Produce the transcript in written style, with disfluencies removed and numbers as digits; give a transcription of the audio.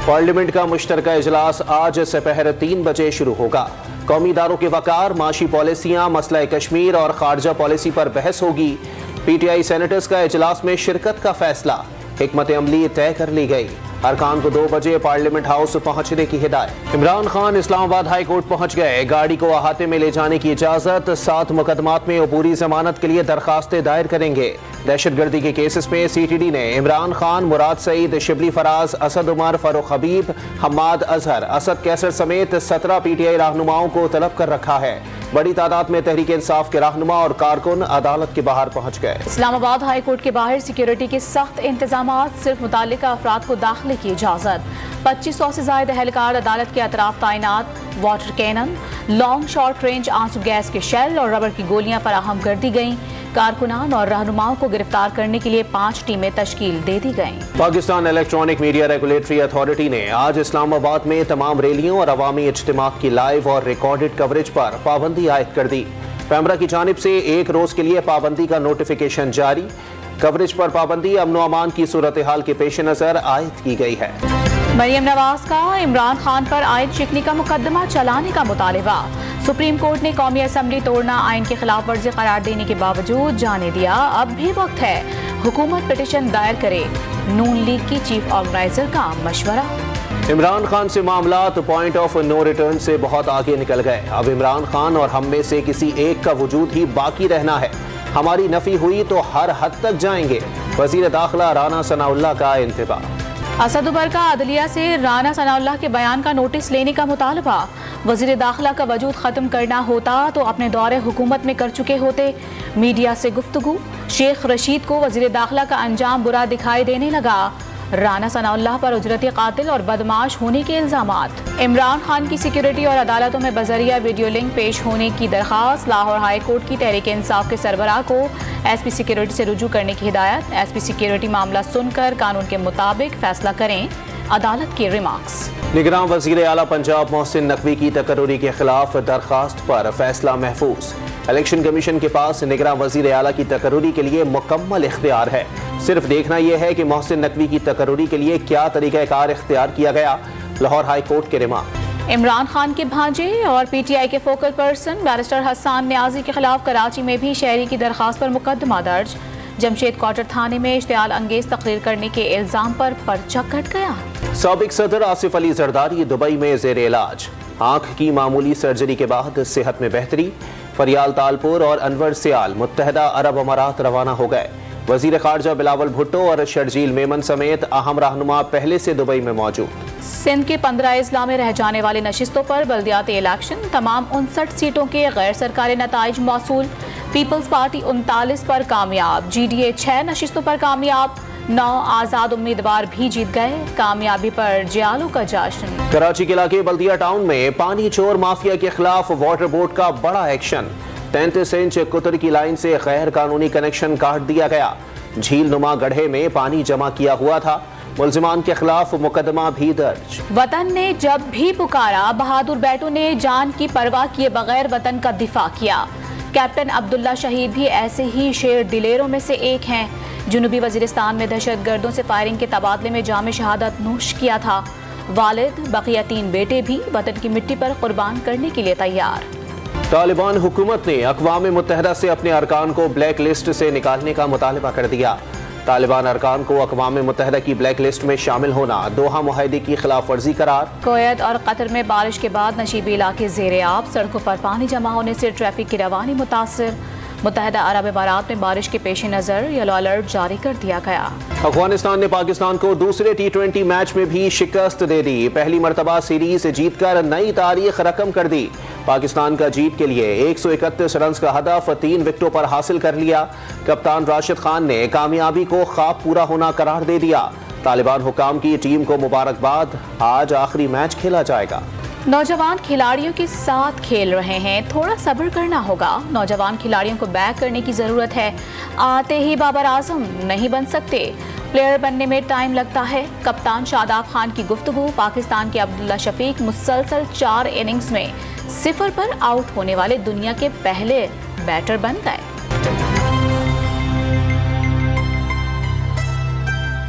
Parliament का मुश्तरका इजलास आज दोपहर 3 बजे शुरू होगा। कौमी इदारों के वकार, माशी पॉलिसियां, मसला कश्मीर और खारजा पॉलिसी पर बहस होगी। PTI सेनेटर्स का इजलास में शिरकत का फैसला, हिकमत अमली तय कर ली गई। अरकान को 2 बजे पार्लियामेंट हाउस पहुंचने की हिदायत। इमरान खान इस्लामाबाद हाई कोर्ट पहुंच गए। गाड़ी को अहाते में ले जाने की इजाजत। 7 मुकदमात में अबूरी जमानत के लिए दरखास्तें दायर करेंगे। दहशतगर्दी के केसेस में CTD ने इमरान खान, मुराद सईद, शिबली फराज, असद उमर, फरूख हबीब, हम्माद अजहर, असद कैसर समेत 17 PTI रहनुमाओं को तलब कर रखा है। बड़ी तादाद में तहरीक इंसाफ के रहनुमा और कारकुन अदालत के बाहर पहुंच गए। इस्लामाबाद हाई कोर्ट के बाहर सिक्योरिटी के सख्त इंतजाम, सिर्फ मुतालिका अफराद को दाखिले की इजाजत। 2500 से ज्यादा एहलकार अदालत के अतराफ तैनात। Water cannon, long short range आंसू गैस के शेल और रबर की गोलियां फराहम कर दी गईं। कारकुनान और रहनुमाओं को गिरफ्तार करने के लिए 5 टीमें तश्कील दे दी गईं। Pakistan electronic media regulatory authority ने आज इस्लामाबाद में तमाम रैलियों और अवामी इज्तिमा की लाइव और रिकॉर्डेड कवरेज पर पाबंदी आयद कर दी। पैमरा की जानिब से 1 रोज के लिए पाबंदी का नोटिफिकेशन जारी। कवरेज पर पाबंदी अमन अमान की सूरत हाल के पेश नजर आयद की गई है। मरियम नवाज का इमरान खान पर आयन शिकनी का मुकदमा चलाने का मुतालिबा। सुप्रीम कोर्ट ने कौमी असम्बली तोड़ना आयन के खिलाफ वर्जी करार देने के बावजूद जाने दिया अब भी वक्त है हुकूमत पिटीशन दायर करे। नून लीग की चीफ ऑर्गेनाइजर का मशवरा। इमरान खान से मामलात पॉइंट ऑफ नो रिटर्न से बहुत आगे निकल गए। अब इमरान खान और हम में से किसी एक का वजूद ही बाकी रहना है। हमारी नफी हुई तो हर हद तक जाएंगे। वजीर दाखिला राना सनाउल्लाह का इंतबा। असद उमर का अदलिया से राना सनाउल्लाह के बयान का नोटिस लेने का मुतालबा। वजीर दाखिला का वजूद खत्म करना होता तो अपने दौरे हुकूमत में कर चुके होते। मीडिया से गुफ्तगू, शेख रशीद को वजीर दाखिला का अंजाम बुरा दिखाई देने लगा। राना सनाउल्लाह पर उजरती कातिल और बदमाश होने के इल्जामात। इमरान खान की सिक्योरिटी और अदालतों में बजरिया वीडियो लिंक पेश होने की दरखास्त। लाहौर हाई कोर्ट की तहरीक इंसाफ के सरबराह को SP सिक्योरिटी से रुजू करने की हिदायत। SP सिक्योरिटी मामला सुनकर कानून के मुताबिक फैसला करें। अदालत के रिमार्क्स। निगरान वजीर आला पंजाब मोहसिन नकवी की तकर्रुरी के खिलाफ दरखास्त पर फैसला महफूज। इलेक्शन कमीशन के पास निगरान वजीर आला की तकर्रुरी के लिए मुकम्मल इख्तियार है। सिर्फ देखना यह है कि मोहसिन नकवी की तकर्रुरी के लिए क्या तरीक़ाकार इख्तियार किया गया। लाहौर हाई कोर्ट के रिमार्क। इमरान खान के भांजे और PTI के focal person barrister Hasan Niazi के खिलाफ कराची में भी शहरी की दरखास्त पर मुकदमा दर्ज। जमशेद क्वार्टर थाने में इश्तियाल अंगेज तकरीर करने के इल्जाम पर पर्चा कट गया। साबिक सदर आसिफ अली जरदारी दुबई में जेर इलाज। आंख की मामूली सर्जरी के बाद सेहत में बेहतरी। फरियाल तालपुर और अनवर सियाल मुत्तहदा अरब अमारात रवाना हो गए। वजीर खारजा बिलावल भुट्टो और शर्जील मेमन समेत अहम रहनुमा पहले से दुबई में मौजूद। सिंध के 15 अजला में रह जाने वाली नशिस्तों पर बल्दियाती इलेक्शन। तमाम 59 सीटों के गैर सरकारी नताइज मौसूल। पीपल्स पार्टी 39 पर कामयाब। GDA 6 नशिस्तों पर कामयाब। 9 आजाद उम्मीदवार भी जीत गए। कामयाबी पर जियालों का जश्न। कराची के इलाके बल्दिया टाउन में पानी चोर माफिया के खिलाफ वाटर बोर्ड का बड़ा एक्शन। 33 इंच कुतर की लाइन से गैर कानूनी कनेक्शन काट दिया गया। झील नुमा गड्ढे में पानी जमा किया हुआ था। मुल्जिमान के खिलाफ मुकदमा भी दर्ज। वतन ने जब भी पुकारा, बहादुर बैटों ने जान की परवाह किए बगैर वतन का दिफा किया। कैप्टन अब्दुल्ला शहीद भी ऐसे ही शेर दिलेरों में से एक हैं। जुनूबी वजीरिस्तान में दहशतगर्दों से फायरिंग के तबादले में जाम शहादत नोश किया था। वालिद बकिया 3 बेटे भी वतन की मिट्टी पर कुर्बान करने के लिए तैयार। तालिबान हुकूमत ने अक़वाम मुत्तहिदा से अपने अरकान को ब्लैक लिस्ट से निकालने का मुतालबा कर दिया। तालिबान अरकान को अक़वाम मुत्तहिदा की ब्लैक लिस्ट में शामिल होना दोहा मुआहदे की खिलाफ वर्जी करार। कुवैत और कतर में बारिश के बाद नशीबी इलाके ज़ेरे आब। सड़कों पर पानी जमा होने से ट्रैफिक की रवानी मुतासिर। मुत्तहिदा अरब इमारात में बारिश के पेश नज़र येलो अलर्ट जारी कर दिया गया। अफगानिस्तान ने पाकिस्तान को दूसरे T20 मैच में भी शिकस्त दे दी। पहली मरतबा सीरीज जीतकर नई तारीख रकम कर दी। पाकिस्तान का जीत के लिए 131 रन का हदफ 3 विकेटों पर हासिल कर लिया। कप्तान राशिद खान ने कामयाबी को ख्वाब पूरा होना करार दे दिया। तालिबान हुकाम की टीम को मुबारकबाद। आज आखिरी मैच खेला जाएगा। नौजवान खिलाड़ियों के साथ खेल रहे हैं, थोड़ा सब्र करना होगा। नौजवान खिलाड़ियों को बैक करने की जरूरत है। आते ही बाबर आजम नहीं बन सकते, प्लेयर बनने में टाइम लगता है। कप्तान शादाब खान की गुफ्तगू। पाकिस्तान के अब्दुल्ला शफीक मुसलसल 4 इनिंग्स में 0 पर आउट होने वाले दुनिया के पहले बैटर बन गए।